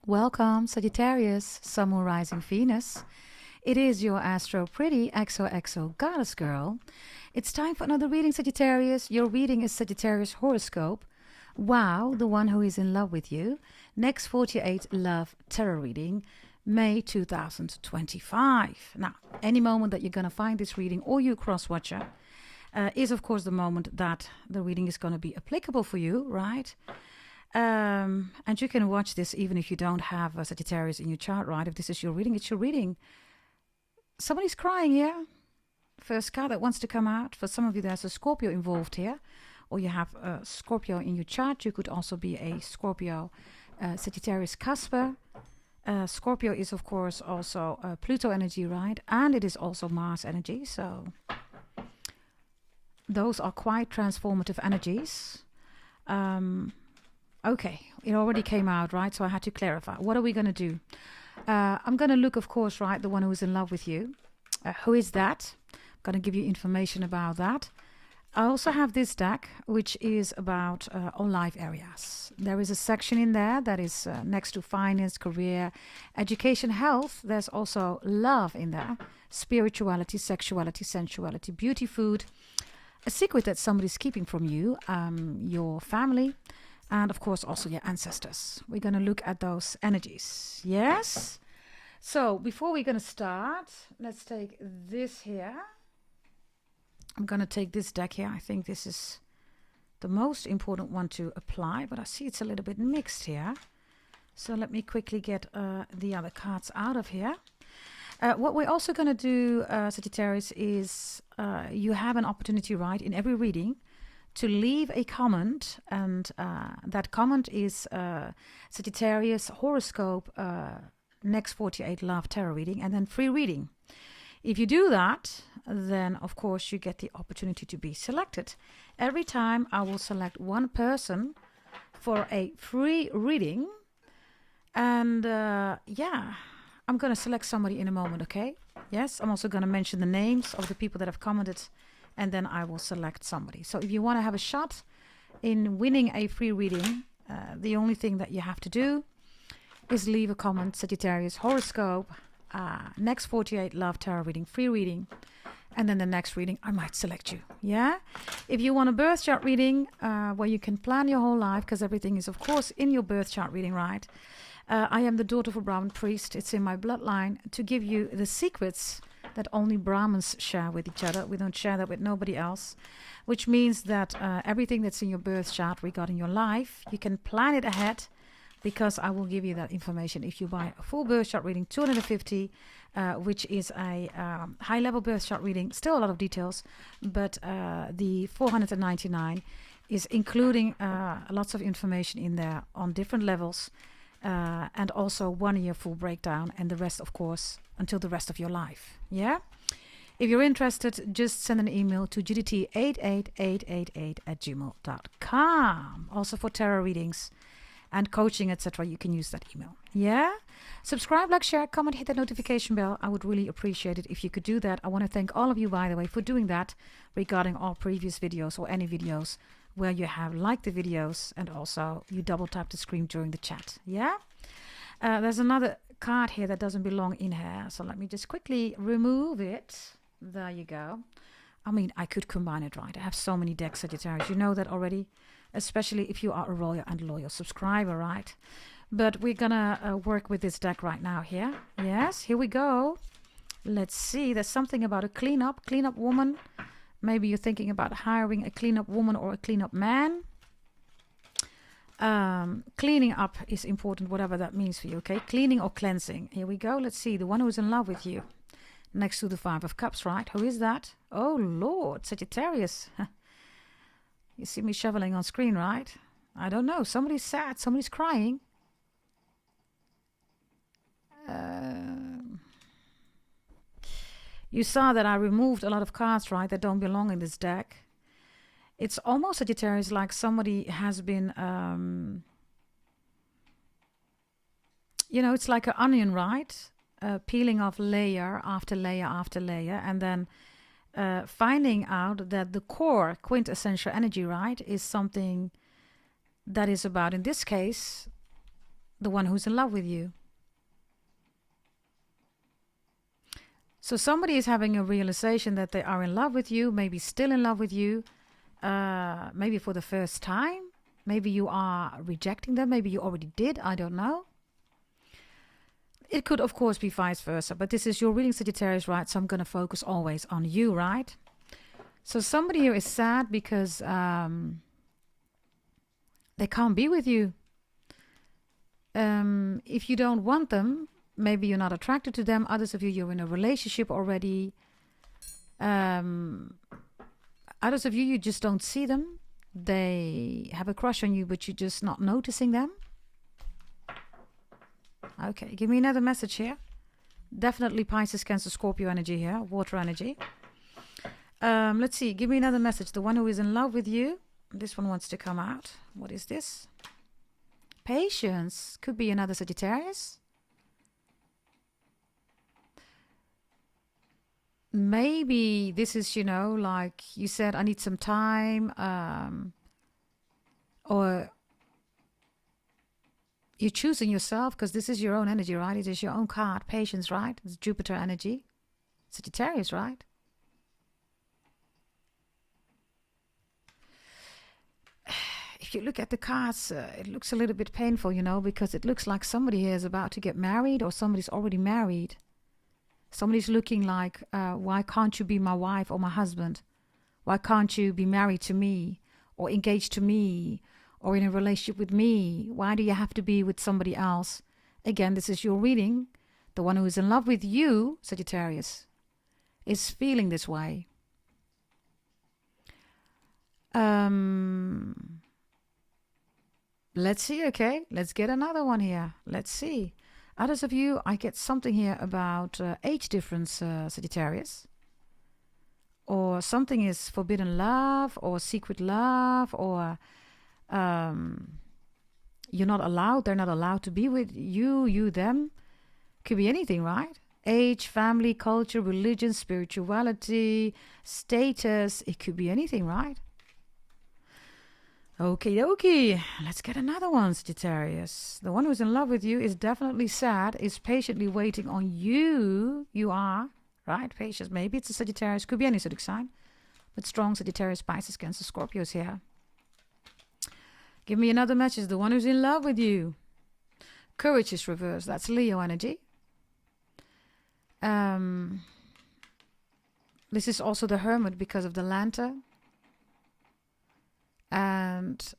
Welcome, Sagittarius, Sun, Moon, Rising, Venus. It is your Astro Pretty XOXO Goddess Girl. It's time for another reading, Sagittarius. Your reading is Sagittarius Horoscope WOW, the one who is in love with you. Next 48 Love Tarot Reading, May 2025. Now, any moment that you're going to find this reading, or you cross-watcher, is of course the moment that the reading is going to be applicable for you, right? And you can watch this even if you don't have a Sagittarius in your chart, right? If this is your reading, it's your reading. Somebody's crying here. First card that wants to come out. For some of you, there's a Scorpio involved here. Or you have a Scorpio in your chart. You could also be a Scorpio Sagittarius Casper. Scorpio is, of course, also Pluto energy, right? And it is also Mars energy. So those are quite transformative energies. Okay, it already came out, right? So I had to clarify. What are we going to do? I'm going to look, of course, right, the one who is in love with you. Who is that? I'm going to give you information about that. I also have this deck, which is about all life areas. There is a section in there that is next to finance, career, education, health. There's also love in there. Spirituality, sexuality, sensuality, beauty, food. A secret that somebody's keeping from you, your family. And of course also your ancestors. We're going to look at those energies. Yes? So before we're going to start, let's take this here. I'm going to take this deck here. I think this is the most important one to apply, but I see it's a little bit mixed here. So let me quickly get the other cards out of here. What we're also going to do, Sagittarius, is you have an opportunity, right, in every reading to leave a comment, and that comment is Sagittarius Horoscope Next 48 Love Tarot Reading, and then free reading. If you do that, then of course you get the opportunity to be selected. Every time I will select one person for a free reading, and yeah, I'm going to select somebody in a moment, okay? Yes, I'm also going to mention the names of the people that have commented, and then I will select somebody. So if you want to have a shot in winning a free reading, the only thing that you have to do is leave a comment, Sagittarius Horoscope, next 48 Love Tarot Reading, free reading, and then the next reading, I might select you. Yeah? If you want a birth chart reading where you can plan your whole life, because everything is, of course, in your birth chart reading, right? I am the daughter of a Brahmin priest. It's in my bloodline to give you the secrets that only Brahmins share with each other. We don't share that with nobody else, which means that everything that's in your birth chart regarding your life, you can plan it ahead, because I will give you that information if you buy a full birth chart reading, 250, which is a high-level birth chart reading, still a lot of details, but the 499 is including lots of information in there on different levels, and also 1 year full breakdown, and the rest, of course, until the rest of your life. Yeah? If you're interested, just send an email to gdt88888@gmail.com. Also for tarot readings and coaching, etc., you can use that email. Yeah? Subscribe, like, share, comment, hit that notification bell. I would really appreciate it if you could do that. I want to thank all of you, by the way, for doing that regarding all previous videos or any videos where you have liked the videos and also you double tap the screen during the chat. Yeah? There's another card here that doesn't belong in here. So let me just quickly remove it. There you go. I mean, I could combine it, right? I have so many decks, Sagittarius. You know that already, especially if you are a royal and loyal subscriber, right? But we're gonna work with this deck right now here. Yes, here we go. Let's see. There's something about a cleanup woman. Maybe you're thinking about hiring a cleanup woman or a cleanup man. Cleaning up is important, whatever that means for you, okay? Cleaning or cleansing. Here we go. Let's see. The one who's in love with you. Next to the 5 of Cups, right? Who is that? Oh, Lord. Sagittarius. You see me shoveling on screen, right? I don't know. Somebody's sad. Somebody's crying. You saw that I removed a lot of cards, right, that don't belong in this deck. It's almost, Sagittarius, like somebody has been, you know, it's like an onion, right? Peeling off layer after layer after layer, and then finding out that the core quintessential energy, right, is something that is about, in this case, the one who's in love with you. So somebody is having a realization that they are in love with you, maybe still in love with you, maybe for the first time. Maybe you are rejecting them. Maybe you already did. I don't know. It could, of course, be vice versa. But this is your reading, Sagittarius, right? So I'm going to focus always on you, right? So somebody here is sad because they can't be with you. If you don't want them, maybe you're not attracted to them. Others of you, you're in a relationship already. Others of you, you just don't see them. They have a crush on you, but you're just not noticing them. Okay, give me another message here. Definitely Pisces, Cancer, Scorpio energy here, water energy. Let's see, give me another message. The one who is in love with you. This one wants to come out. What is this? Patience. Could be another Sagittarius. Maybe this is, you know, like you said, I need some time, or you're choosing yourself because this is your own energy, right? It is your own card, patience, right? It's Jupiter energy, Sagittarius, right? If you look at the cards, it looks a little bit painful, you know, because it looks like somebody here is about to get married or somebody's already married. Somebody's looking like, why can't you be my wife or my husband? Why can't you be married to me or engaged to me or in a relationship with me? Why do you have to be with somebody else? Again, this is your reading. The one who is in love with you, Sagittarius, is feeling this way. Let's see, okay? Let's get another one here. Let's see. Others of you, I get something here about age difference, Sagittarius. Or something is forbidden love or secret love, or you're not allowed, they're not allowed to be with you, them. Could be anything, right? Age, family, culture, religion, spirituality, status. It could be anything, right? Okay, okay. Let's get another one, Sagittarius. The one who's in love with you is definitely sad, is patiently waiting on you. You are, right? Patience. Maybe it's a Sagittarius. Could be any zodiac sign. But strong Sagittarius, Pisces, Cancer, Scorpios here. Give me another message. The one who's in love with you. Courage is reversed. That's Leo energy. This is also the Hermit because of the Lantern. And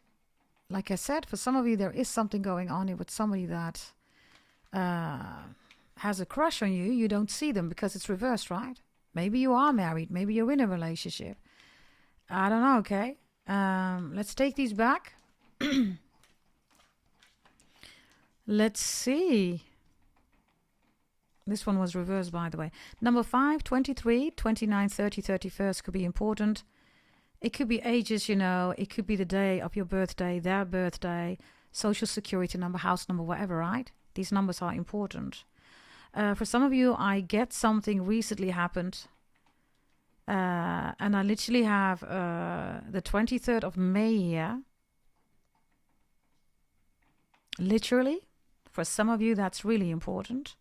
like I said, for some of you, there is something going on here with somebody that has a crush on you. You don't see them because it's reversed, right? Maybe you are married. Maybe you're in a relationship. I don't know, okay? Let's take these back. Let's see. This one was reversed, by the way. Number 5, 23, 29, 30, 31st could be important. It could be ages, you know. It could be the day of your birthday, their birthday, social security number, house number, whatever, right? These numbers are important. For some of you, I get something recently happened. And I literally have the 23rd of May here. Literally. For some of you, that's really important.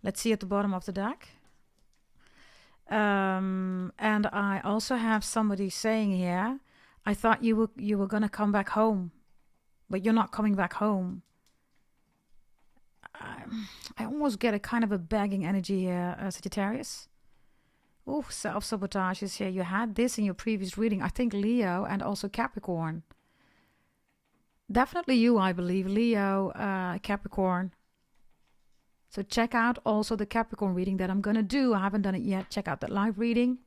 Let's see at the bottom of the deck. And I also have somebody saying here, I thought you were going to come back home, but you're not coming back home. I almost get a kind of a begging energy here, Sagittarius. Oh, self-sabotage is here. You had this in your previous reading. I think Leo and also Capricorn. Definitely you, I believe. Leo, Capricorn. So check out also the Capricorn reading that I'm going to do. I haven't done it yet. Check out that live reading.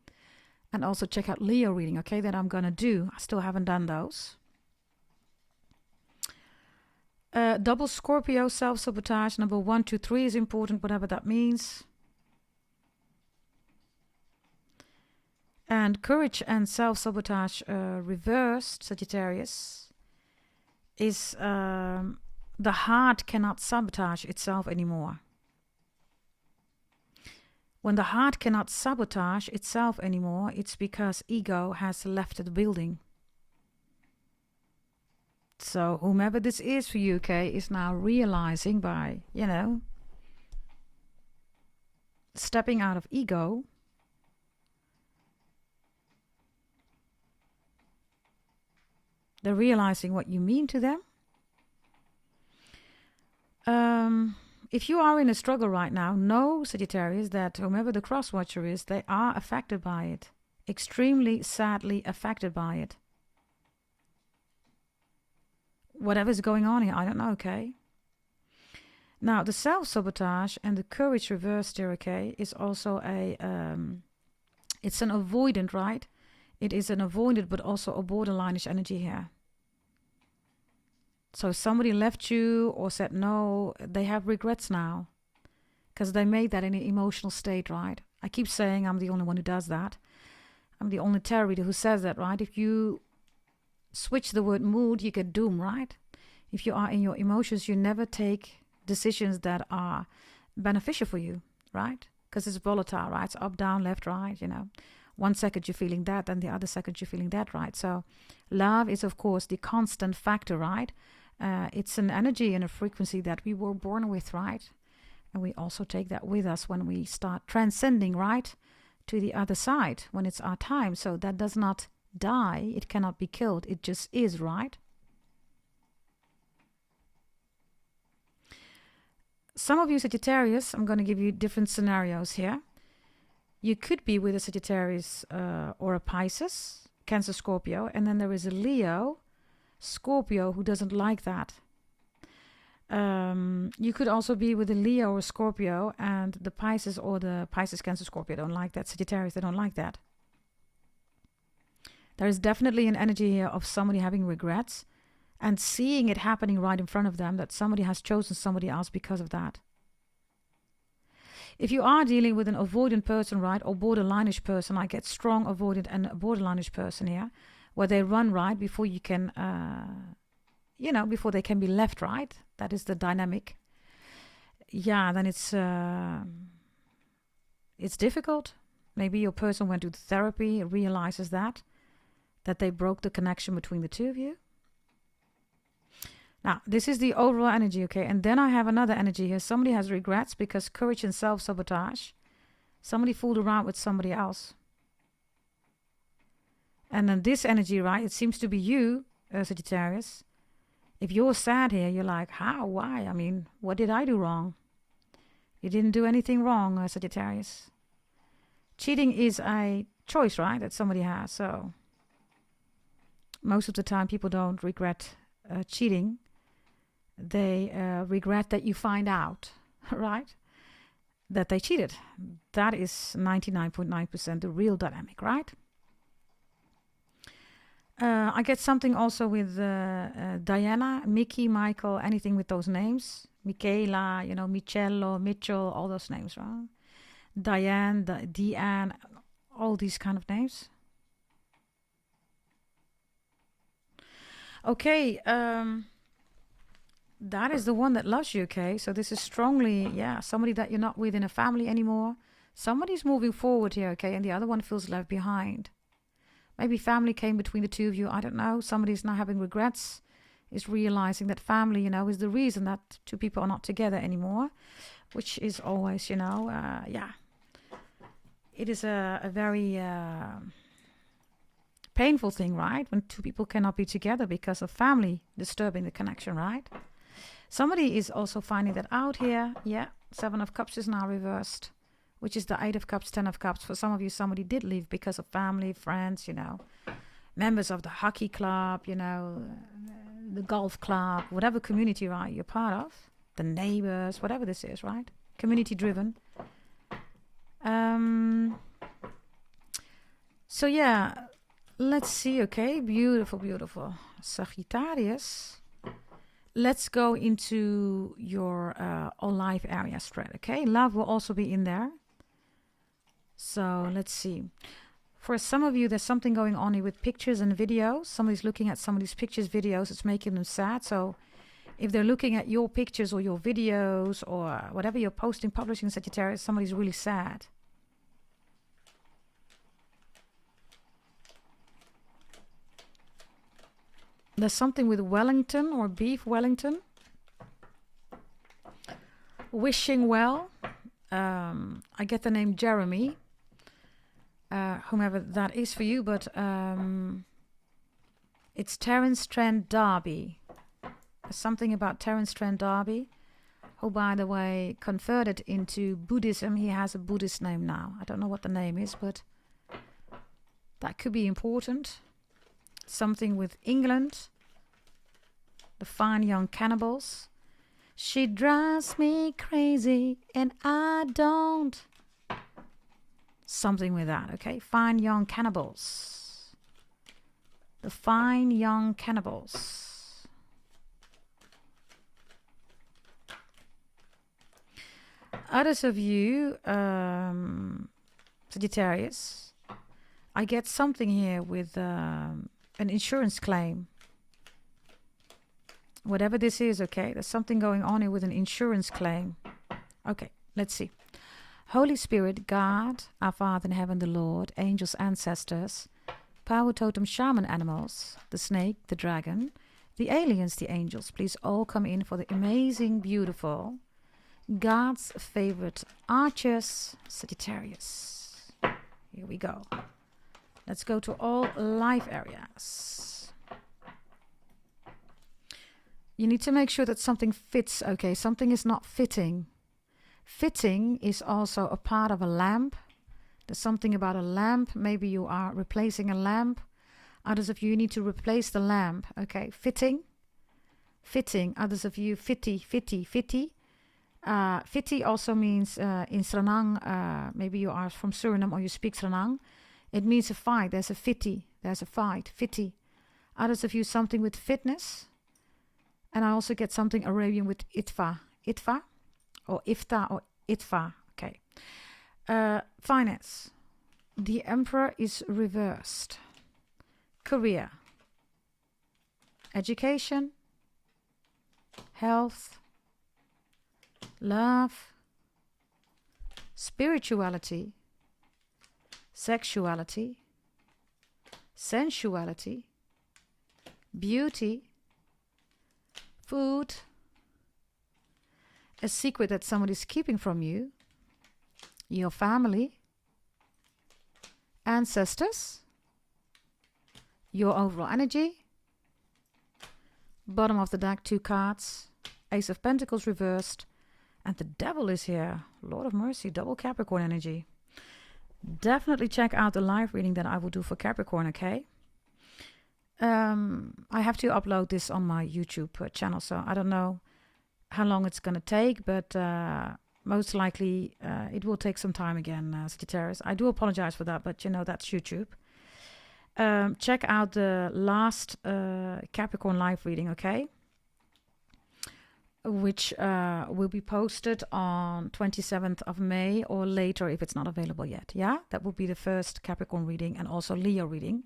And also check out Leo reading, okay, that I'm going to do. I still haven't done those. Double Scorpio, self-sabotage. Number 1, 2, 3 is important, whatever that means. And courage and self-sabotage reversed, Sagittarius, is the heart cannot sabotage itself anymore. When the heart cannot sabotage itself anymore, it's because ego has left the building. So whomever this is for you, okay, is now realizing by, you know, stepping out of ego, they're realizing what you mean to them. If you are in a struggle right now, know, Sagittarius, that whomever the cross watcher is, they are affected by it. Extremely sadly affected by it. Whatever's going on here, I don't know, okay? Now, the self-sabotage and the courage reversed here, okay, is also it's an avoidant, right? It is an avoidant, but also a borderline-ish energy here. So if somebody left you or said no, they have regrets now. Because they made that in an emotional state, right? I keep saying I'm the only one who does that. I'm the only tarot reader who says that, right? If you switch the word mood, you get doom, right? If you are in your emotions, you never take decisions that are beneficial for you, right? Because it's volatile, right? It's up, down, left, right, you know. 1 second you're feeling that, and the other second you're feeling that, right? So love is, of course, the constant factor, right? It's an energy and a frequency that we were born with, right? And we also take that with us when we start transcending, right, to the other side, when it's our time. So that does not die. It cannot be killed. It just is, right? Some of you Sagittarius, I'm going to give you different scenarios here. You could be with a Sagittarius or a Pisces, Cancer, Scorpio, and then there is a Leo, Scorpio, who doesn't like that. You could also be with a Leo or Scorpio, and the Pisces or the Pisces, Cancer, Scorpio don't like that. Sagittarius, they don't like that. There is definitely an energy here of somebody having regrets and seeing it happening right in front of them, that somebody has chosen somebody else because of that. If you are dealing with an avoidant person, right, or borderline-ish person, I get strong avoidant and borderline-ish person here, where they run right before you can, before they can be left, right? That is the dynamic. Yeah, then it's difficult. Maybe your person went to therapy, realizes that they broke the connection between the two of you. Now, this is the overall energy, okay? And then I have another energy here. Somebody has regrets because courage and self-sabotage. Somebody fooled around with somebody else. And then this energy, right, it seems to be you, Sagittarius. If you're sad here, you're like, how? Why? I mean, what did I do wrong? You didn't do anything wrong, Sagittarius. Cheating is a choice, right, that somebody has. So most of the time people don't regret cheating. They regret that you find out, right, that they cheated. That is 99.9% the real dynamic, right? I get something also with Diana, Mickey, Michael, anything with those names. Michaela, Michello, Mitchell, all those names, right? Diane, Deanne, all these kind of names. Okay, that is the one that loves you, okay? So this is strongly, somebody that you're not with in a family anymore. Somebody's moving forward here, okay? And the other one feels left behind. Maybe family came between the two of you. I don't know. Somebody's now having regrets, is realizing that family, is the reason that two people are not together anymore, which is always, It is a very painful thing, right? When two people cannot be together because of family disturbing the connection, right? Somebody is also finding that out here. Yeah, 7 of Cups is now reversed, which is the 8 of Cups, 10 of Cups. For some of you, somebody did leave because of family, friends, members of the hockey club, the golf club, whatever community, right, you're part of, the neighbors, whatever this is, right? Community driven. So yeah, let's see, okay? Beautiful, beautiful. Sagittarius. Let's go into your all life area spread, okay? Love will also be in there. So let's see. For some of you, there's something going on here with pictures and videos. Somebody's looking at somebody's pictures, videos. It's making them sad. So if they're looking at your pictures or your videos or whatever you're posting, publishing, Sagittarius, somebody's really sad. There's something with Wellington or beef Wellington. Wishing well. I get the name Jeremy. Whomever that is for you, but it's Terence Trent D'Arby. There's something about Terence Trent D'Arby, who, by the way, converted into Buddhism. He has a Buddhist name now. I don't know what the name is, but that could be important. Something with England. The fine young cannibals. She drives me crazy and I don't. Something with that, okay? Fine young cannibals. The fine young cannibals. Others of you, Sagittarius, I get something here with an insurance claim. Whatever this is, okay? There's something going on here with an insurance claim. Okay, let's see. Holy Spirit, God, our Father in heaven, the Lord, angels, ancestors, power totem, shaman animals, the snake, the dragon, the aliens, the angels, please all come in for the amazing, beautiful, God's favorite archers, Sagittarius. Here we go. Let's go to all life areas. You need to make sure that something fits, okay? Something is not fitting. Fitting is also a part of a lamp. There's something about a lamp. Maybe you are replacing a lamp. Others of you need to replace the lamp, okay? Fitting. Fitting. Others of you, fitty. Fitty also means in Sranang, maybe you are from Suriname or you speak Sranang. It means a fight. There's a fitty. There's a fight. Fitty. Others of you, something with fitness. And I also get something Arabian with itfa. Itfa or ifta or itfa. Okay. Finance. The Emperor is reversed. Career. Education. Health. Love. Spirituality. Sexuality. Sensuality. Beauty. Food. A secret that somebody's keeping from you. Your family. Ancestors. Your overall energy. Bottom of the deck, 2 cards. Ace of Pentacles reversed. And the Devil is here. Lord of Mercy, double Capricorn energy. Definitely check out the live reading that I will do for Capricorn, okay? I have to upload this on my YouTube channel, so I don't know how long it's going to take, but most likely it will take some time again, Sagittarius. I do apologize for that, but you know, that's YouTube. Check out the last Capricorn live reading, okay? Which will be posted on 27th of May or later if it's not available yet. Yeah, that will be the first Capricorn reading and also Leo reading.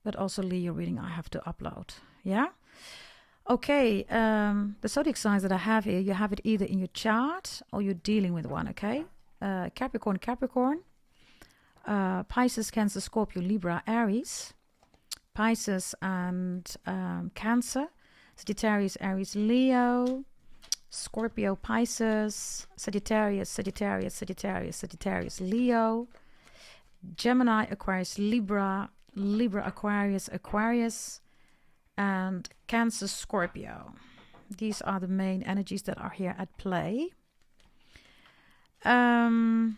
But also Leo reading I have to upload. Yeah. Okay. The zodiac signs that I have here, you have it either in your chart or you're dealing with one. Okay. Capricorn, Pisces, Cancer, Scorpio, Libra, Aries, Pisces and Cancer, Sagittarius, Aries, Leo, Scorpio, Pisces, Sagittarius, Leo, Gemini, Aquarius, Libra, Aquarius, and Cancer, Scorpio. These are the main energies that are here at play. Your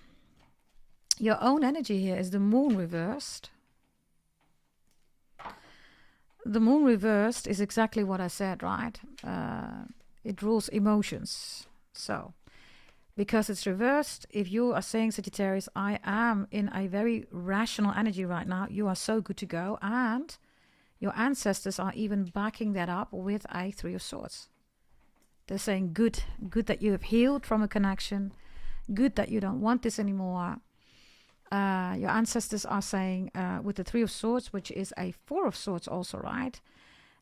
own energy here is the Moon reversed. The Moon reversed is exactly what I said, right? It rules emotions. So, because it's reversed, if you are saying, Sagittarius, I am in a very rational energy right now, you are so good to go. And your ancestors are even backing that up with a 3 of Swords. They're saying, good that you have healed from a connection. Good that you don't want this anymore. Your ancestors are saying with the 3 of Swords, which is a 4 of Swords also, right?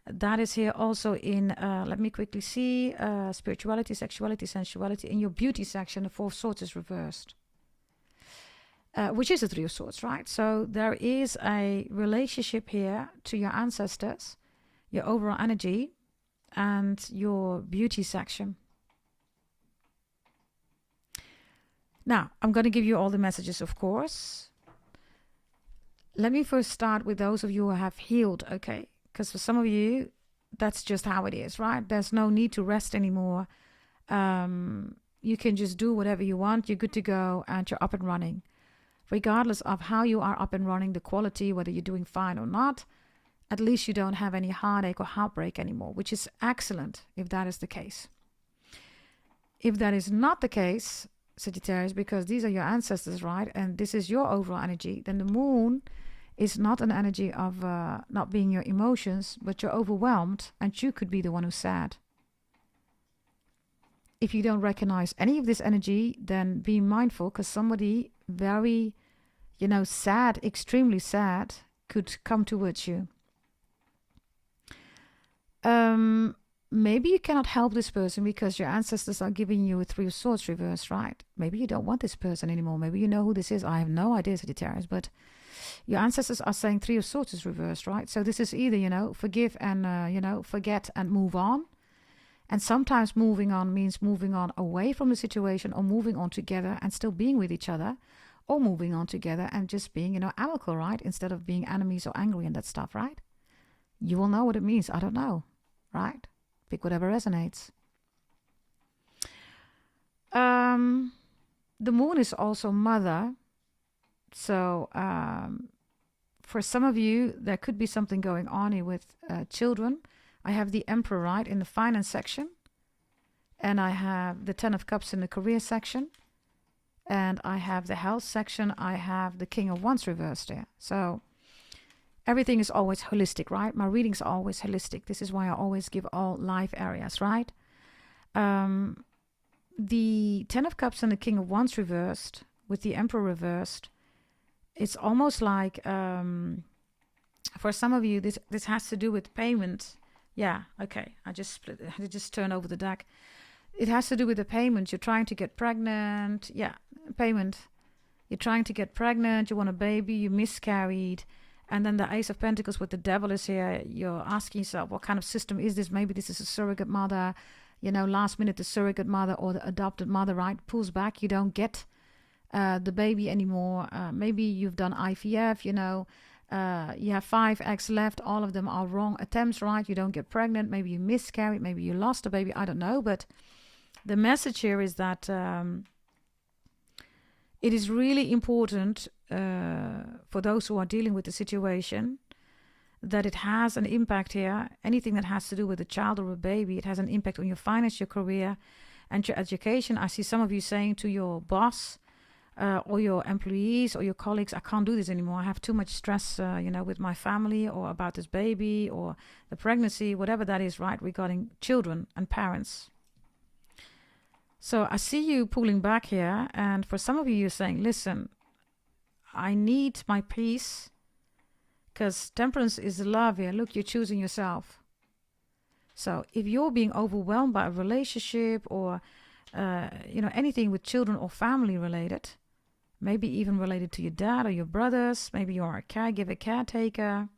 That is here also in, let me quickly see, spirituality, sexuality, sensuality. In your beauty section, the 4 of Swords is reversed, which is a 3 of Swords, right? So there is a relationship here to your ancestors your overall energy, and your beauty section. Now, I'm going to give you all the messages, of course. Let me first start with those of you who have healed, okay? Because for some of you, that's just how it is, right? There's no need to rest anymore. You can just do whatever you want. You're good to go and you're up and running. Regardless of how you are up and running, the quality, whether you're doing fine or not, at least you don't have any heartache or heartbreak anymore, which is excellent if that is the case. If that is not the case, Sagittarius, because these are your ancestors, right? And this is your overall energy, then the moon is not an energy of not being your emotions, but you're overwhelmed and you could be the one who's sad. If you don't recognize any of this energy, then be mindful, because somebody very, sad, extremely sad, could come towards you. Maybe you cannot help this person because your ancestors are giving you a 3 of Swords reverse, right? Maybe you don't want this person anymore. Maybe you know who this is. I have no idea, Sagittarius, but your ancestors are saying 3 of Swords is reversed, right? So this is either, forgive and, forget and move on. And sometimes moving on means moving on away from the situation, or moving on together and still being with each other, or moving on together and just being, amicable, right? Instead of being enemies or angry and that stuff, right? You will know what it means. I don't know, right? Pick whatever resonates. The moon is also mother. So for some of you, there could be something going on here with children. I have the Emperor, right, in the finance section. And I have the 10 of Cups in the career section. And I have the health section. I have the King of Wands reversed there. So everything is always holistic, right? My readings are always holistic. This is why I always give all life areas, right? The 10 of Cups and the King of Wands reversed with the Emperor reversed. It's almost like, for some of you, this has to do with payment. Yeah, okay. I just turned over the deck. It has to do with the payment. You're trying to get pregnant. Yeah, payment. You're trying to get pregnant. You want a baby. You miscarried. And then the Ace of Pentacles with the Devil is here. You're asking yourself, what kind of system is this? Maybe this is a surrogate mother. Last minute, the surrogate mother or the adopted mother, right, pulls back. You don't get the baby anymore. Maybe you've done IVF, you have 5 eggs left. All of them are wrong attempts, right? You don't get pregnant. Maybe you miscarried. Maybe you lost a baby. I don't know. But the message here is that it is really important for those who are dealing with the situation that it has an impact here. Anything that has to do with a child or a baby, it has an impact on your finance, your career, and your education. I see some of you saying to your boss or your employees or your colleagues, I can't do this anymore. I have too much stress, with my family or about this baby or the pregnancy, whatever that is, right, regarding children and parents. So I see you pulling back here. And for some of you, you're saying, listen, I need my peace, because temperance is love here. Look, you're choosing yourself. So if you're being overwhelmed by a relationship or, anything with children or family related, maybe even related to your dad or your brothers, maybe you're a caregiver, caretaker.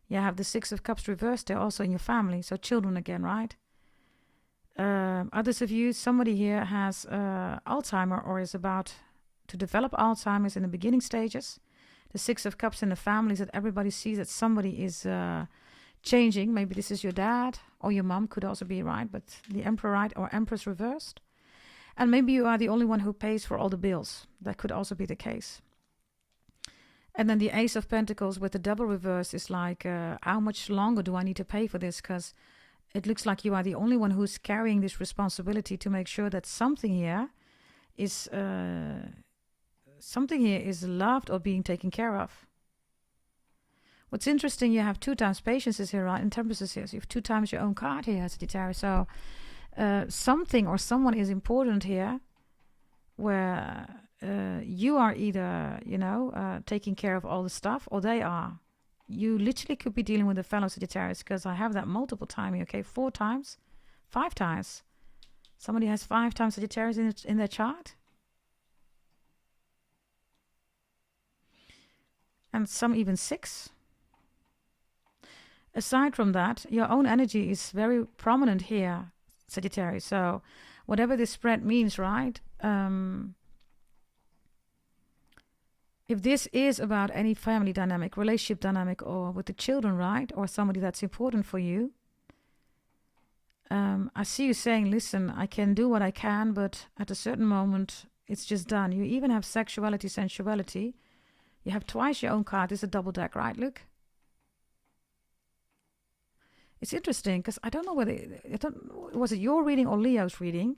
You have the 6 of Cups reversed there also in your family. So children again, right? Others of you, somebody here has Alzheimer or is about to develop Alzheimer's in the beginning stages. The 6 of Cups in the families that everybody sees that somebody is changing. Maybe this is your dad or your mom, could also be, right? But the Emperor, right, or Empress reversed. And maybe you are the only one who pays for all the bills. That could also be the case. And then the Ace of Pentacles with the Devil reverse is like, how much longer do I need to pay for this? Because it looks like you are the only one who's carrying this responsibility to make sure that something here is loved or being taken care of. What's interesting, you have 2 times patience is here, right? And temperance is here. So you have 2 times your own card here, Sagittarius. So something or someone is important here where you are either, taking care of all the stuff, or they are. You literally could be dealing with a fellow Sagittarius, because I have that multiple times, okay? 4 times, 5 times. Somebody has 5 times Sagittarius in their chart. And some even 6. Aside from that, your own energy is very prominent here, Sagittarius. So whatever this spread means, right? If this is about any family dynamic, relationship dynamic, or with the children, right? Or somebody that's important for you, I see you saying, listen, I can do what I can, but at a certain moment, it's just done. You even have sexuality, sensuality. You have twice your own card. It's a double deck, right? Look. It's interesting because I don't know whether, was it your reading or Leo's reading?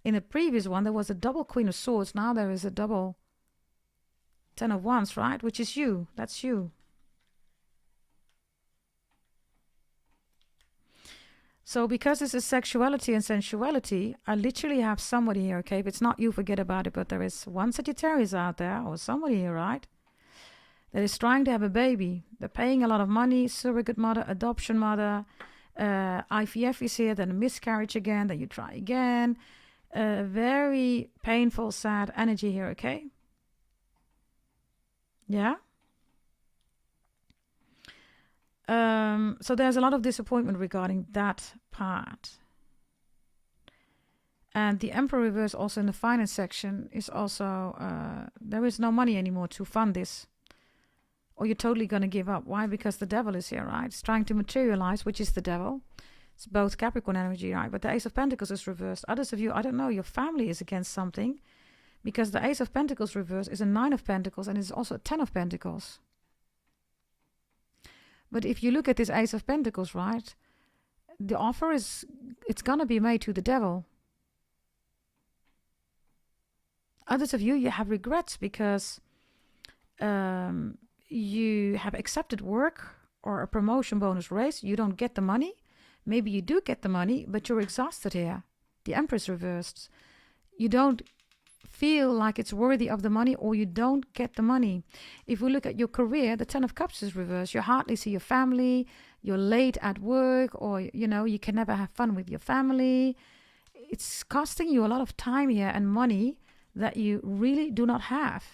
In the previous one, there was a double Queen of Swords. Now there is a double Ten of Wands, right? Which is you. That's you. So because this is sexuality and sensuality, I literally have somebody here, okay? If it's not you, forget about it. But there is one Sagittarius out there, or somebody here, right? That is trying to have a baby. They're paying a lot of money, surrogate mother, adoption mother, IVF is here, then a miscarriage again, then you try again. Very painful, sad energy here, okay? Yeah? So there's a lot of disappointment regarding that part. And the Emperor reverse also in the finance section is also, there is no money anymore to fund this. Or you're totally going to give up. Why? Because the devil is here, right? It's trying to materialize, which is the devil. It's both Capricorn energy, right? But the Ace of Pentacles is reversed. Others of you, I don't know, your family is against something. Because the Ace of Pentacles reversed is a 9 of Pentacles and it's also a 10 of Pentacles. But if you look at this Ace of Pentacles, right? The offer is, it's going to be made to the devil. Others of you, you have regrets because you have accepted work or a promotion, bonus, raise. You don't get the money. Maybe you do get the money, but you're exhausted here. The Empress reversed. You don't feel like it's worthy of the money, or you don't get the money. If we look at your career, the 10 of Cups is reversed. You hardly see your family. You're late at work, or, you know, you can never have fun with your family. It's costing you a lot of time here and money that you really do not have.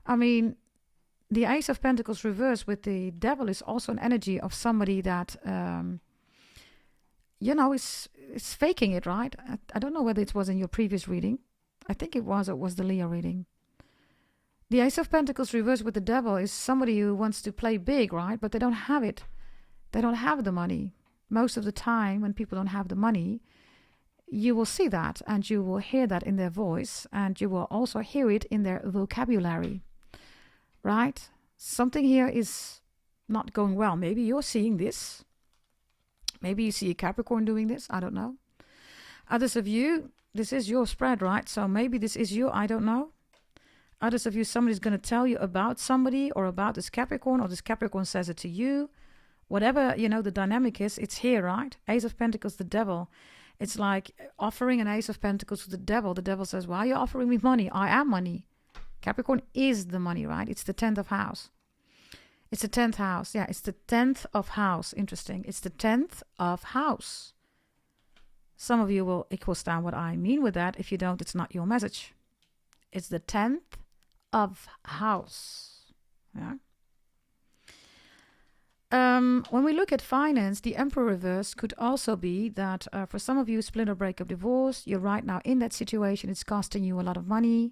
I mean, the Ace of Pentacles reversed with the devil is also an energy of somebody that, you know, is faking it, right? I don't know whether it was in your previous reading. I think it was the Leo reading. The Ace of Pentacles reversed with the devil is somebody who wants to play big, right? But they don't have it. They don't have the money. Most of the time when people don't have the money, you will see that and you will hear that in their voice, and you will also hear it in their vocabulary, right? Something here is not going well. Maybe you're seeing this. Maybe you see a Capricorn doing this. I don't know. Others of you, this is your spread, right? So maybe this is you. I don't know. Others of you, somebody's going to tell you about somebody or about this Capricorn, or this Capricorn says it to you. Whatever, you know, the dynamic is, it's here, right? Ace of Pentacles, the devil. It's like offering an Ace of Pentacles to the devil. The devil says, why are you offering me money? I am money. Capricorn is the money, right? It's the 10th of house. It's the 10th house. Yeah, it's the 10th of house. Interesting. It's the 10th of house. Some of you will understand what I mean with that. If you don't, it's not your message. It's the 10th of house. Yeah. When we look at finance, the Emperor reverse could also be that for some of you, split or breakup, divorce, you're right now in that situation. It's costing you a lot of money.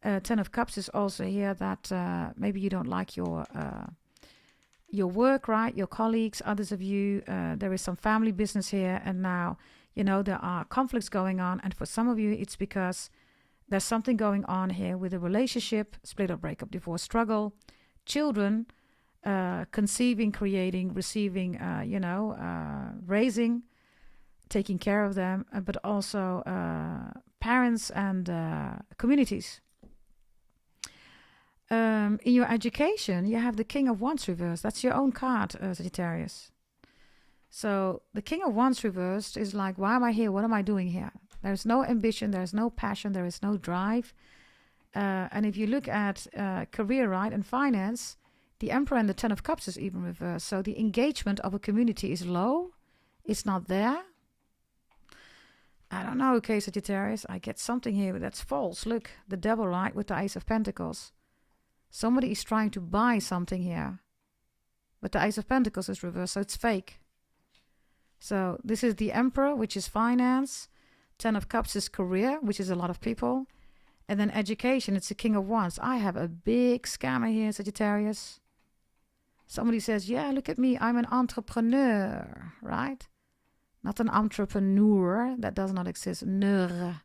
10 of Cups is also here that maybe you don't like your work, right? Your colleagues, others of you, there is some family business here. And now, you know, there are conflicts going on. And for some of you, it's because there's something going on here with a relationship, split or breakup, divorce, struggle, children, conceiving, creating, receiving, raising, taking care of them, but also parents and communities. In your education, you have the King of Wands reversed. That's your own card, Sagittarius. So the King of Wands reversed is like, why am I here? What am I doing here? There's no ambition. There's no passion. There is no drive. And if you look at career, right, and finance, the Emperor and the 10 of Cups is even reversed. So the engagement of a community is low. It's not there. I don't know, okay, Sagittarius. I get something here, but that's false. Look, the devil, right, with the Ace of Pentacles. Somebody is trying to buy something here. But the Ace of Pentacles is reversed, so it's fake. So this is the Emperor, which is finance. 10 of Cups is career, which is a lot of people. And then education, it's the King of Wands. I have a big scammer here, Sagittarius. Somebody says, yeah, look at me, I'm an entrepreneur, right? Not an entrepreneur, that does not exist. Neur.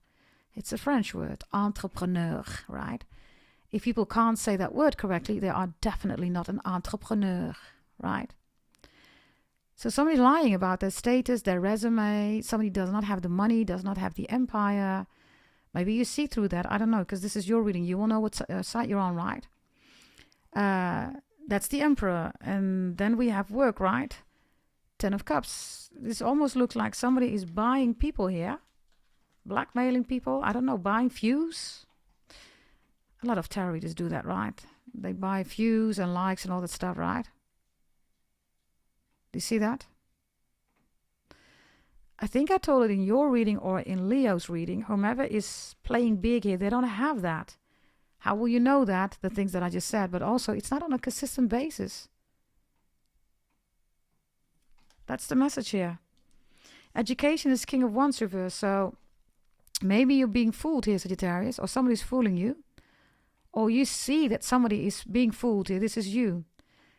It's a French word, entrepreneur, right? If people can't say that word correctly, they are definitely not an entrepreneur, right? So somebody lying about their status, their resume, somebody does not have the money, does not have the empire. Maybe you see through that, I don't know, because this is your reading. You will know what side you're on, right? That's the Emperor. And then we have work, right? 10 of Cups. This almost looks like somebody is buying people here. Blackmailing people. I don't know, buying views. A lot of tarot readers do that, right? They buy views and likes and all that stuff, right? Do you see that? I think I told it in your reading or in Leo's reading. Whomever is playing big here, they don't have that. How will you know that? The things that I just said. But also, it's not on a consistent basis. That's the message here. Education is King of Wands reverse. So maybe you're being fooled here, Sagittarius. Or somebody's fooling you. Or you see that somebody is being fooled here. This is you.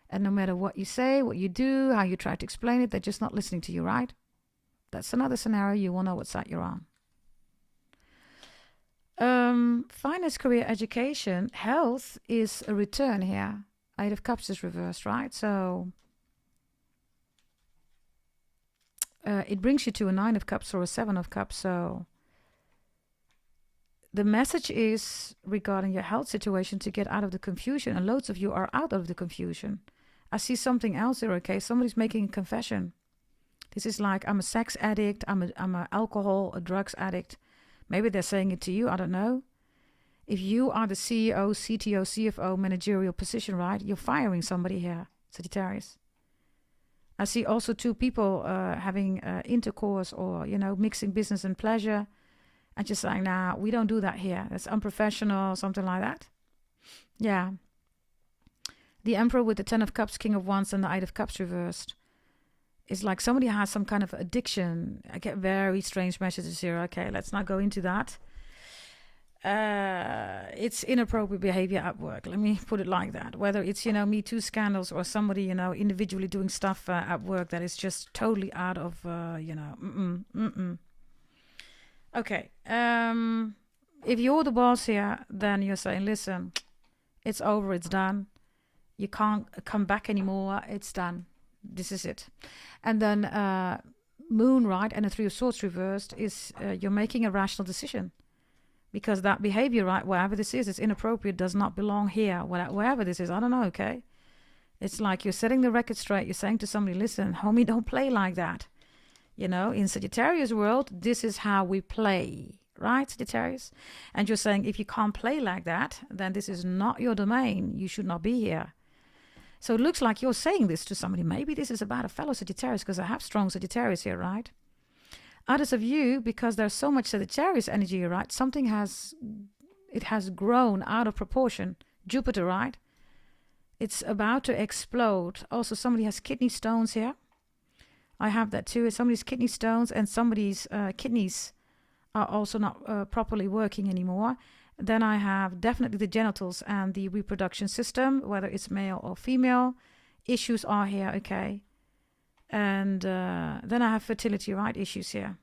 And no matter what you say, what you do, how you try to explain it, they're just not listening to you, right? That's another scenario. You will know what side you're on. Finance, career, education, health is a return here. Eight of Cups is reversed, right? So it brings you to a 9 of Cups or a 7 of Cups. So the message is regarding your health situation to get out of the confusion. And loads of you are out of the confusion. I see something else here, okay? Somebody's making a confession. This is like, I'm a sex addict, I'm a alcohol, a drugs addict. Maybe they're saying it to you, I don't know. If you are the CEO, CTO, CFO, managerial position, right? You're firing somebody here, Sagittarius. I see also two people having intercourse or, you know, mixing business and pleasure. And just saying, nah, we don't do that here. That's unprofessional, something like that. Yeah. The Emperor with the 10 of Cups, King of Wands, and the 8 of Cups reversed. It's like somebody has some kind of addiction. I get very strange messages here. Okay, let's not go into that. It's inappropriate behavior at work. Let me put it like that. Whether it's, you know, Me Too scandals or somebody, you know, individually doing stuff at work that is just totally out of, you know, Okay. If you're the boss here, then you're saying, listen, it's over, it's done. You can't come back anymore. It's done. This is it. And then Moon, right, and the 3 of Swords reversed is you're making a rational decision. Because that behavior, right, wherever this is, it's inappropriate, does not belong here. Wherever this is, I don't know, okay? It's like you're setting the record straight. You're saying to somebody, listen, homie, don't play like that. You know, in Sagittarius world, this is how we play, right, Sagittarius? And you're saying if you can't play like that, then this is not your domain. You should not be here. So it looks like you're saying this to somebody. Maybe this is about a fellow Sagittarius because I have strong Sagittarius here, right? Others of you, because there's so much Sagittarius energy, right? Something has grown out of proportion. Jupiter, right? It's about to explode. Also, somebody has kidney stones here. I have that too. Somebody's kidney stones and somebody's kidneys are also not properly working anymore. Then I have definitely the genitals and the reproduction system, whether it's male or female. Issues are here, okay. And then I have fertility, right, issues here.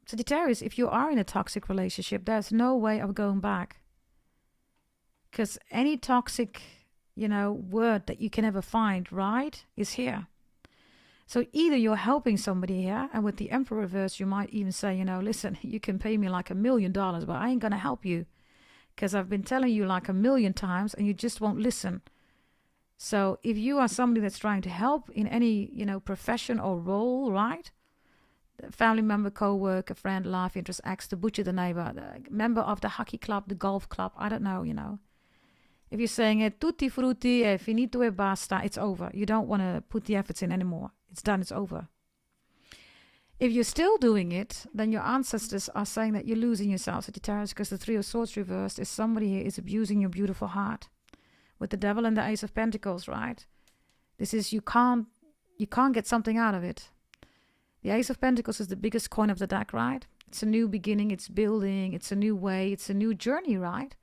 Sagittarius, if you are in a toxic relationship, there's no way of going back. Because any toxic, you know, word that you can ever find, right, is here. So either you're helping somebody here, and with the Emperor reverse, you might even say, you know, listen, you can pay me like $1 million, but I ain't going to help you. Because I've been telling you like 1,000,000 times and you just won't listen. So if you are somebody that's trying to help in any, you know, profession or role, right? Family member, co-worker, friend, life interest, ex, the butcher, the neighbor, the member of the hockey club, the golf club, I don't know, you know. If you're saying tutti frutti, finito e basta, it's over. You don't want to put the efforts in anymore. It's done, it's over. If you're still doing it, then your ancestors are saying that you're losing yourself, Sagittarius, because the Three of Swords reversed is somebody here is abusing your beautiful heart. With the Devil and the Ace of Pentacles, right? This is you can't get something out of it. The Ace of Pentacles is the biggest coin of the deck, right? It's a new beginning, it's building, it's a new way, it's a new journey, right?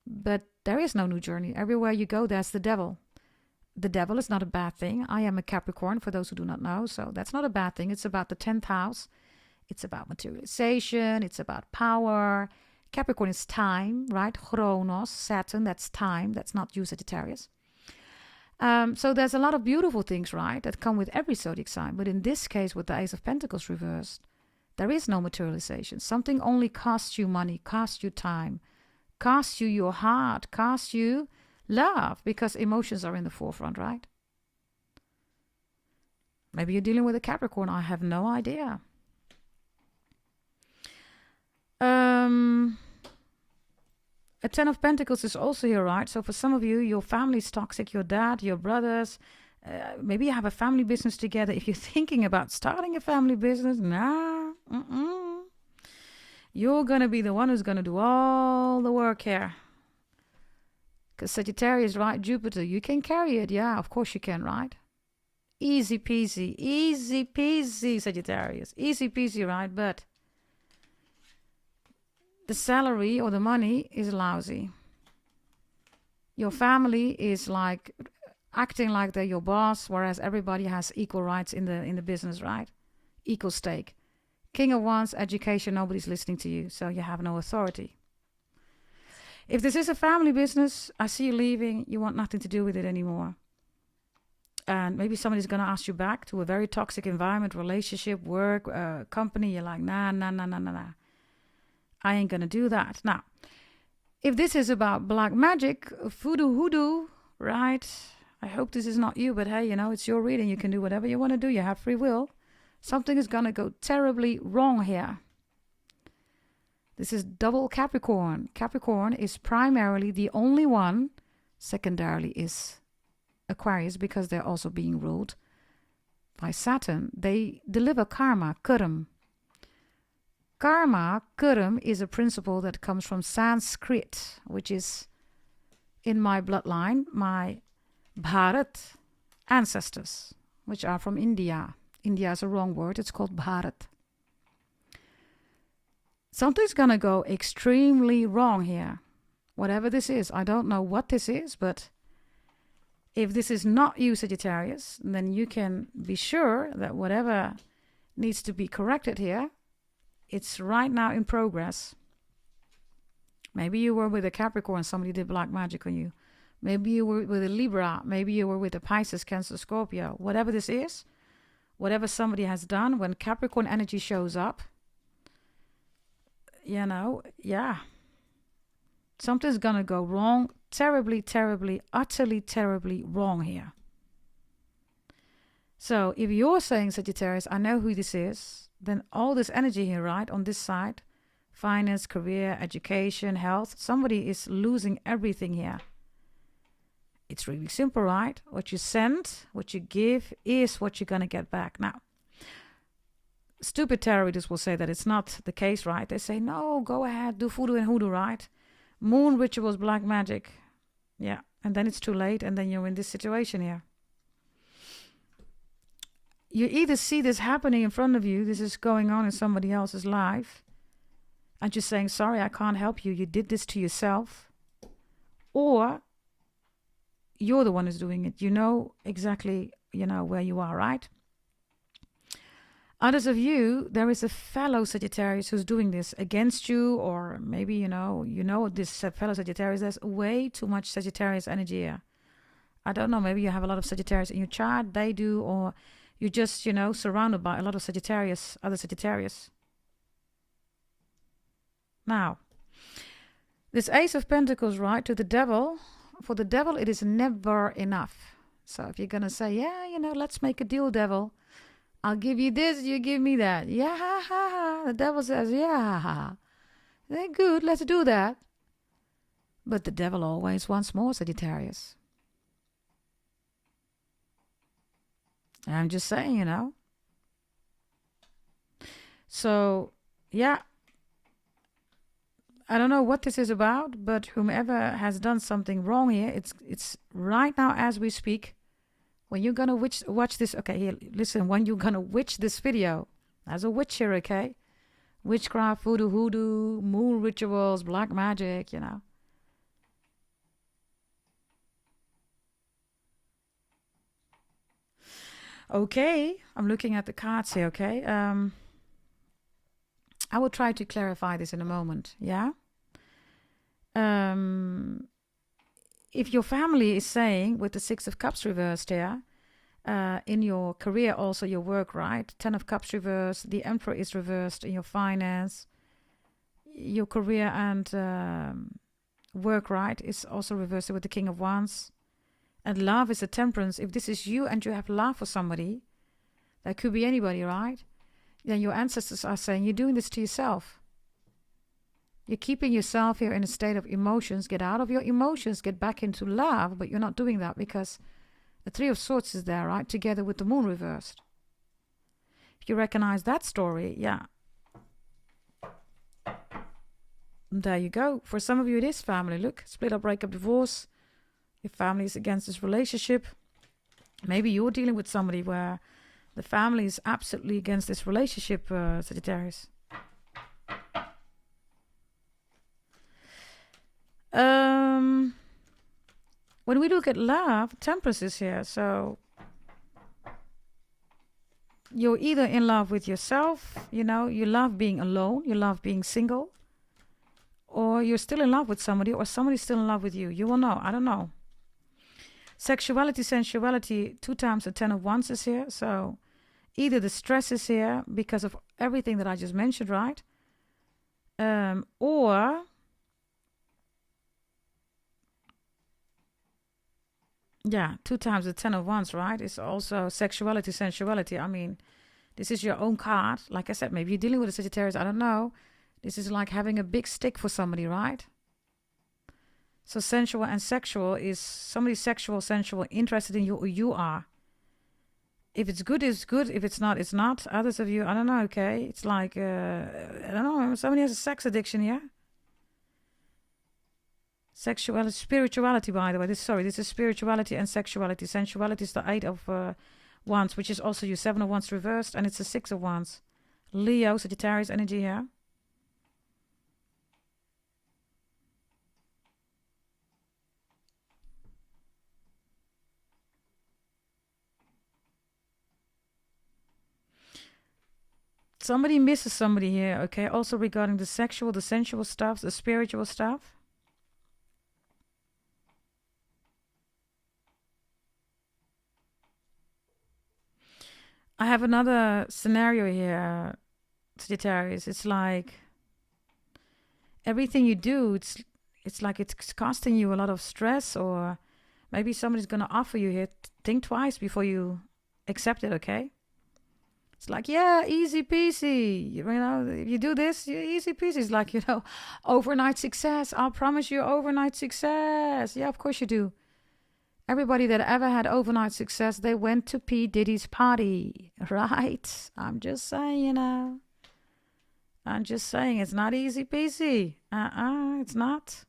But there is no new journey. Everywhere you go, there's the devil. The devil is not a bad thing. I am a Capricorn, for those who do not know, so that's not a bad thing. It's about the 10th house. It's about materialization. It's about power. Capricorn is time, right? Chronos, Saturn, that's time. That's not you, Sagittarius. So there's a lot of beautiful things, right, that come with every zodiac sign. But in this case, with the Ace of Pentacles reversed, there is no materialization. Something only costs you money, costs you time, costs you your heart, costs you love, because emotions are in the forefront, right? Maybe you're dealing with a Capricorn. I have no idea. A 10 of Pentacles is also here, right? So for some of you, your family's toxic, your dad, your brothers, maybe you have a family business together. If you're thinking about starting a family business, you're going to be the one who's going to do all the work here. Because Sagittarius, right? Jupiter, you can carry it. Yeah, of course you can, right? Easy peasy, Sagittarius. Easy peasy, right? But the salary or the money is lousy. Your family is like acting like they're your boss, whereas everybody has equal rights in the business, right? Equal stake. King of Wands, education, nobody's listening to you, so you have no authority. If this is a family business, I see you leaving, you want nothing to do with it anymore. And maybe somebody's going to ask you back to a very toxic environment, relationship, work, company. You're like, nah. I ain't going to do that. Now, if this is about black magic, voodoo, hoodoo, right? I hope this is not you, but hey, it's your reading. You can do whatever you want to do. You have free will. Something is going to go terribly wrong here. This is double Capricorn. Capricorn is primarily the only one. Secondarily is Aquarius, because they're also being ruled by Saturn. They deliver karma, kurum. Karma, kurum, is a principle that comes from Sanskrit, which is in my bloodline, my Bharat ancestors, which are from India. India is a wrong word. It's called Bharat. Something's going to go extremely wrong here. Whatever this is, I don't know what this is, but if this is not you, Sagittarius, then you can be sure that whatever needs to be corrected here, it's right now in progress. Maybe you were with a Capricorn, somebody did black magic on you. Maybe you were with a Libra. Maybe you were with a Pisces, Cancer, Scorpio. Whatever this is, whatever somebody has done, when Capricorn energy shows up, something's going to go wrong. Terribly, utterly terribly wrong here. So if you're saying, Sagittarius, I know who this is, then all this energy here, right, on this side, finance, career, education, health, somebody is losing everything here. It's really simple, right? What you send, what you give is what you're going to get back. Now, stupid tarot readers will say that it's not the case, right? They say, no, go ahead, do voodoo and hoodoo, right? Moon rituals, black magic. Yeah, and then it's too late, and then you're in this situation here. You either see this happening in front of you, this is going on in somebody else's life, and you're saying, sorry, I can't help you, you did this to yourself, or you're the one who's doing it. You know exactly, where you are, right? Others of you, there is a fellow Sagittarius who's doing this against you, or maybe, this fellow Sagittarius, there's way too much Sagittarius energy here. I don't know, maybe you have a lot of Sagittarius in your chart, they do, or you're just, surrounded by a lot of Sagittarius, other Sagittarius. Now, this Ace of Pentacles, right, to the devil, for the devil, it is never enough. So if you're going to say, let's make a deal, devil. I'll give you this, you give me that. Yeah, the devil says, yeah. They're good, let's do that. But the devil always wants more, Sagittarius. I'm just saying, So, yeah, I don't know what this is about, but whomever has done something wrong here, it's right now as we speak. When you're gonna watch this, okay, here, listen, when you're gonna watch this video, as a witch here, okay? Witchcraft, voodoo, hoodoo, moon rituals, black magic, you know. Okay, I'm looking at the cards here, okay? I will try to clarify this in a moment, yeah? If your family is saying, with the Six of Cups reversed here, in your career, also your work, right? 10 of Cups reversed, the Emperor is reversed in your finance, your career and work, right, is also reversed with the King of Wands. And love is a Temperance. If this is you and you have love for somebody, that could be anybody, right? Then your ancestors are saying you're doing this to yourself. You're keeping yourself here in a state of emotions. Get out of your emotions, get back into love, but you're not doing that because the Three of Swords is there, right? Together with the Moon reversed. If you recognize that story, yeah. There you go. For some of you, it is family. Look, split up, break up, divorce. Your family is against this relationship. Maybe you're dealing with somebody where the family is absolutely against this relationship, Sagittarius. When we look at love, Temperance is here. So you're either in love with yourself, you know, you love being alone, you love being single, or you're still in love with somebody, or somebody's still in love with you. You will know. I don't know. Sexuality, sensuality, 2 times the 10 of Wands is here. So either the stress is here because of everything that I just mentioned, right? Or yeah, 2 times the 10 of Wands, right? It's also sexuality, sensuality. I mean, this is your own card. Like I said, maybe you're dealing with a Sagittarius. I don't know. This is like having a big stick for somebody, right? So sensual and sexual is somebody sexual, sensual, interested in you, or you are. If it's good, it's good. If it's not, it's not. Others of you, I don't know, okay? It's like, I don't know, somebody has a sex addiction, yeah? Sexuality, spirituality, by the way. This is spirituality and sexuality. Sensuality is the 8 of Wands, which is also your 7 of Wands reversed, and it's the 6 of Wands. Leo, Sagittarius energy here. Somebody misses somebody here, okay? Also regarding the sexual, the sensual stuff, the spiritual stuff. I have another scenario here, Sagittarius. It's like everything you do, it's like it's costing you a lot of stress, or maybe somebody's going to offer you here. Think twice before you accept it, okay? It's like, yeah, easy peasy. You know, if you do this, easy peasy. It's like, you know, overnight success. I'll promise you overnight success. Yeah, of course you do. Everybody that ever had overnight success, they went to P. Diddy's party, right? I'm just saying, you know. I'm just saying, it's not easy peasy. It's not.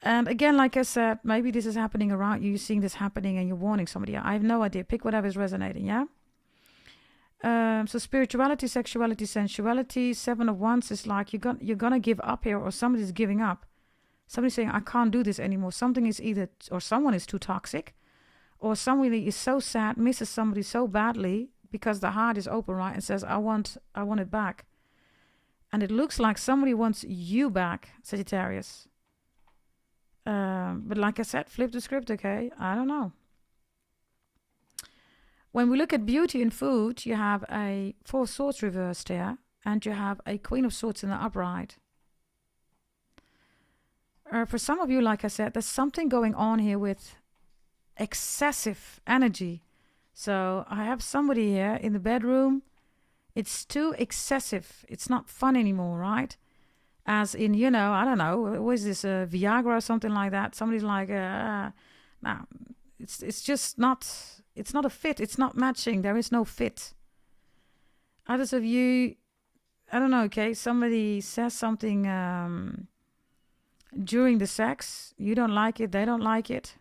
And again, like I said, maybe this is happening around you. You're seeing this happening and you're warning somebody. I have no idea. Pick whatever is resonating, yeah? So spirituality, sexuality, sensuality, 7 of Wands is like you're gonna give up here, or somebody's giving up. Somebody's saying, I can't do this anymore. Something is either, or someone is too toxic, or somebody is so sad, misses somebody so badly because the heart is open, right? And says, I want it back. And it looks like somebody wants you back, Sagittarius. But like I said, flip the script, okay? I don't know. When we look at beauty in food, you have a 4 of Swords reversed here, and you have a Queen of Swords in the upright. For some of you, like I said, there's something going on here with excessive energy. So I have somebody here in the bedroom. It's too excessive. It's not fun anymore, right? As in, you know, I don't know, what is this, Viagra or something like that? Somebody's like, no, it's just not, it's not a fit. It's not matching. There is no fit. Others of you, I don't know, okay, somebody says something during the sex. You don't like it, they don't like it.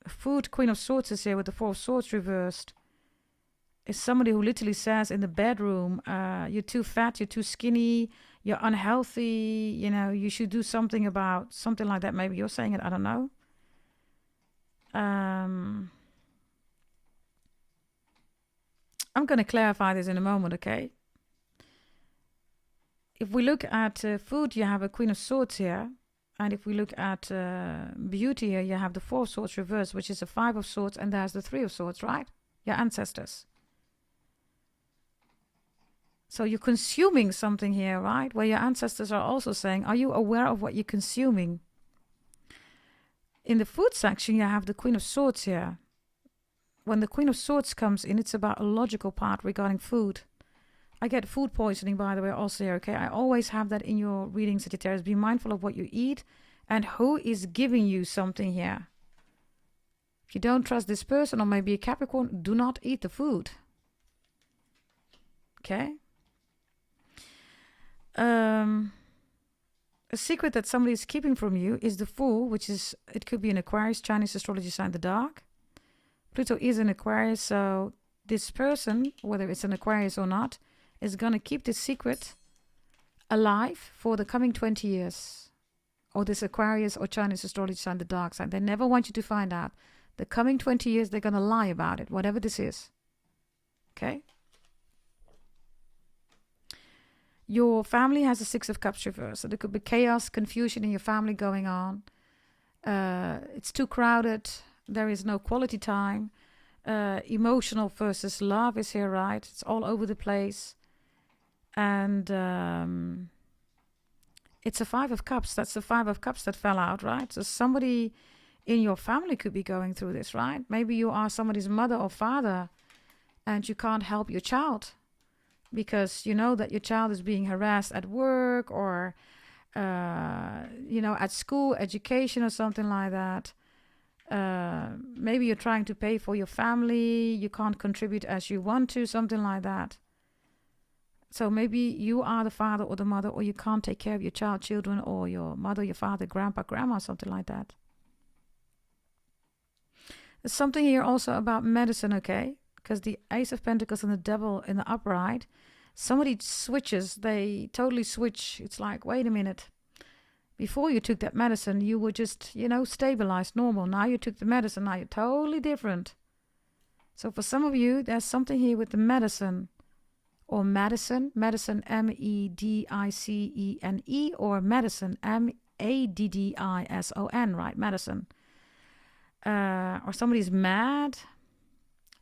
Food, Queen of Swords is here with the Four of Swords reversed. Is somebody who literally says in the bedroom, you're too fat, you're too skinny, you're unhealthy, you know, you should do something about something like that. Maybe you're saying it, I don't know. I'm going to clarify this in a moment, okay? If we look at food, you have a Queen of Swords here. And if we look at beauty here, you have the Four of Swords reversed, which is a Five of Swords, and there's the Three of Swords, right? Your ancestors. So you're consuming something here, right? Where your ancestors are also saying, are you aware of what you're consuming? In the food section, you have the Queen of Swords here. When the Queen of Swords comes in, it's about a logical part regarding food. I get food poisoning, by the way, also here, okay? I always have that in your reading, Sagittarius. Be mindful of what you eat and who is giving you something here. If you don't trust this person, or maybe a Capricorn, do not eat the food. Okay? A secret that somebody is keeping from you is the Fool, which is, it could be an Aquarius, Chinese astrology sign, the dark. Pluto is an Aquarius, so this person, whether it's an Aquarius or not, is going to keep this secret alive for the coming 20 years. Or this Aquarius or Chinese astrology sign, the dark side. They never want you to find out. The coming 20 years, they're going to lie about it, whatever this is. Okay? Your family has a Six of Cups reversed. So there could be chaos, confusion in your family going on. It's too crowded. There is no quality time. Emotional versus love is here, right? It's all over the place. And it's a Five of Cups. That's the Five of Cups that fell out, right? So somebody in your family could be going through this, right? Maybe you are somebody's mother or father and you can't help your child because you know that your child is being harassed at work or, at school, education or something like that. Maybe you're trying to pay for your family. You can't contribute as you want to, something like that. So maybe you are the father or the mother, or you can't take care of your children, or your mother, your father, grandpa, grandma, something like that. There's something here also about medicine, okay? Because the Ace of Pentacles and the Devil in the upright, somebody switches. They totally switch. It's like, wait a minute. Before you took that medicine, you were just, stabilized, normal. Now you took the medicine. Now you're totally different. So for some of you, there's something here with the medicine. Or medicine, Medicine, or medicine, Maddison, right? Medicine. Or somebody's mad.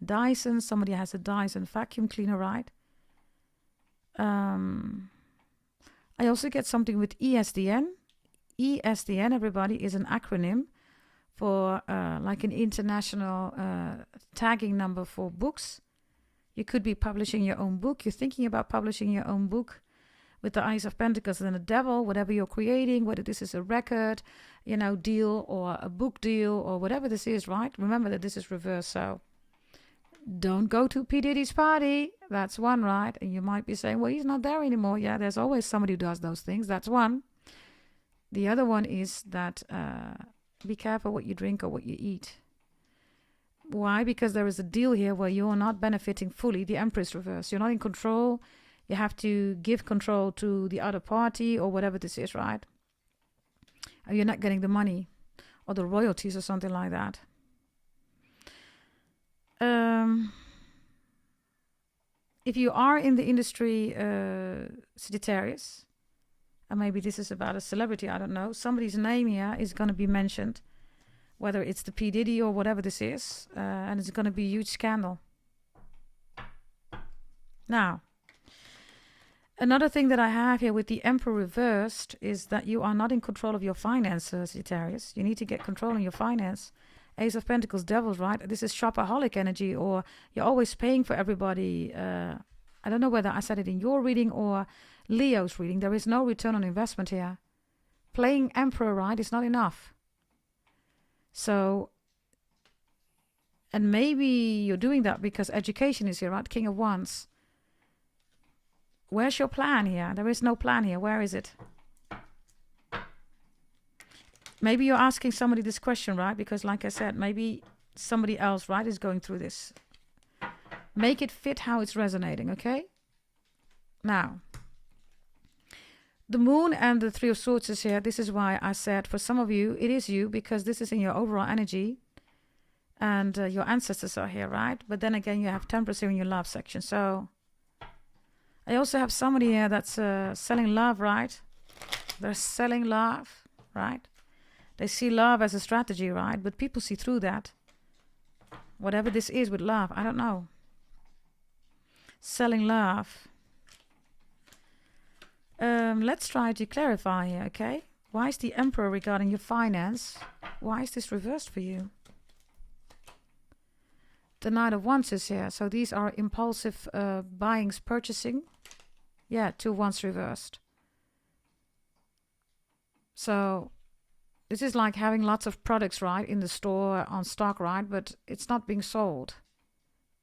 Dyson, somebody has a Dyson vacuum cleaner, right? I also get something with ESDN. ESDN, everybody, is an acronym for like an international tagging number for books. You could be publishing your own book. You're thinking about publishing your own book with the Ace of Pentacles and the Devil, whatever you're creating, whether this is a record, deal or a book deal or whatever this is, right? Remember that this is reversed, so don't go to P. Diddy's party. That's one, right? And you might be saying, well, he's not there anymore. Yeah, there's always somebody who does those things. That's one. The other one is that be careful what you drink or what you eat. Why? Because there is a deal here where you're not benefiting fully. The Empress reverse. You're not in control. You have to give control to the other party or whatever this is, right? And you're not getting the money or the royalties or something like that. If you are in the industry, Sagittarius, and maybe this is about a celebrity, I don't know, somebody's name here is going to be mentioned. Whether it's the P. Diddy or whatever this is. And it's going to be a huge scandal. Now, another thing that I have here with the Emperor reversed is that you are not in control of your finances, Sagittarius. You need to get control in your finance. Ace of Pentacles, Devils, right? This is shopaholic energy, or you're always paying for everybody. I don't know whether I said it in your reading or Leo's reading. There is no return on investment here. Playing Emperor, right, is not enough. So And maybe you're doing that because education is here, right? King of Wands. Where's your plan here? There is no plan here. Where is it? Maybe you're asking somebody this question, right? Because like I said, maybe somebody else, right, is going through this. Make it fit how it's resonating, okay? Now, the Moon and the Three of Swords is here. This is why I said for some of you, it is you, because this is in your overall energy. And your ancestors are here, right? But then again, you have Temperance here in your love section. So I also have somebody here that's selling love, right? They're selling love, right? They see love as a strategy, right? But people see through that. Whatever this is with love, I don't know. Selling love. Let's try to clarify here, okay? Why is the Emperor regarding your finance? Why is this reversed for you? The Knight of Wands is here. So these are impulsive buyings, purchasing. Yeah, 2 Wands reversed. So this is like having lots of products, right, in the store on stock, right? But it's not being sold.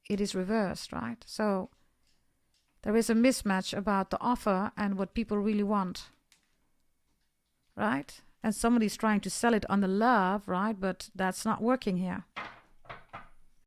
It is reversed, right? So there is a mismatch about the offer and what people really want, right? And somebody's trying to sell it on the love, right? But that's not working here.